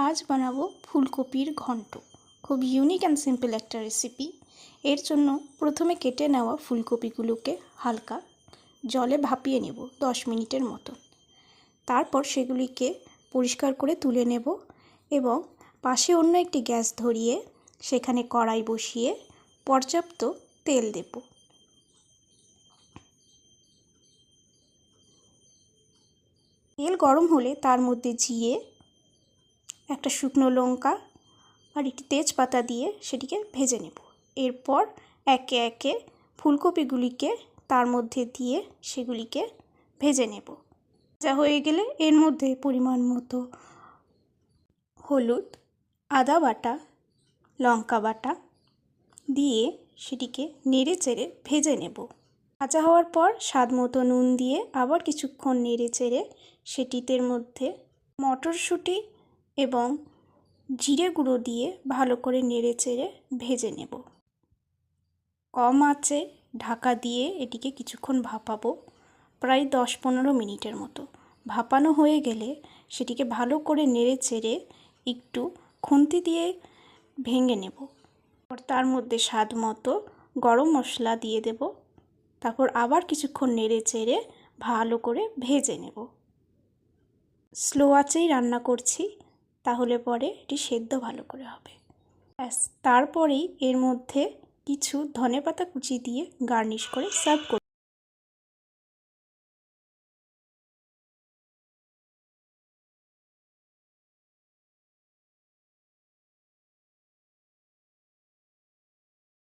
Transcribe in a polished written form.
আজ বানাবো ফুলকপির ঘন্ট। খুব ইউনিক অ্যান্ড সিম্পল একটা রেসিপি। এর জন্য প্রথমে কেটে নেওয়া ফুলকপিগুলোকে হালকা জলে ভাপিয়ে নেব 10 মিনিটের মতো। তারপর সেগুলিকে পরিষ্কার করে তুলে নেব এবং পাশে অন্য একটি গ্যাস ধরিয়ে সেখানে কড়াই বসিয়ে পর্যাপ্ত তেল দেব। তেল গরম হলে তার মধ্যে জিরে, একটা শুকনো লঙ্কা আর একটি তেজপাতা দিয়ে সেটিকে ভেজে নেব। এরপর একে একে ফুলকপিগুলিকে তার মধ্যে দিয়ে সেগুলিকে ভেজে নেব। যা হয়ে গেলে এর মধ্যে পরিমাণ মতো হলুদ, আদা বাটা, লঙ্কা বাটা দিয়ে সেটিকে নেড়ে চেড়ে ভেজে নেব। ভাজা হওয়ার পর স্বাদ মতো নুন দিয়ে আবার কিছুক্ষণ নেড়ে চেড়ে সেটিতে মধ্যে মটরশুঁটি এবং জিরে গুঁড়ো দিয়ে ভালো করে নেড়ে চেড়ে ভেজে নেব। কম আঁচে ঢাকা দিয়ে এটিকে কিছুক্ষণ ভাপাবো, প্রায় 10-15 মিনিটের মতো। ভাপানো হয়ে গেলে সেটিকে ভালো করে নেড়ে চেড়ে একটু খুন্তি দিয়ে ভেঙে নেব। তার মধ্যে স্বাদ মতো গরম মশলা দিয়ে দেব। তারপর আবার কিছুক্ষণ নেড়ে চেড়ে ভালো করে ভেজে নেব। স্লো আঁচেই রান্না করছি, তাহলে পরে এটি সেদ্ধ ভালো করে হবে। ব্যাস, তারপরেই এর মধ্যে কিছু ধনেপাতা কুচি দিয়ে গার্নিশ করে সার্ভ করব।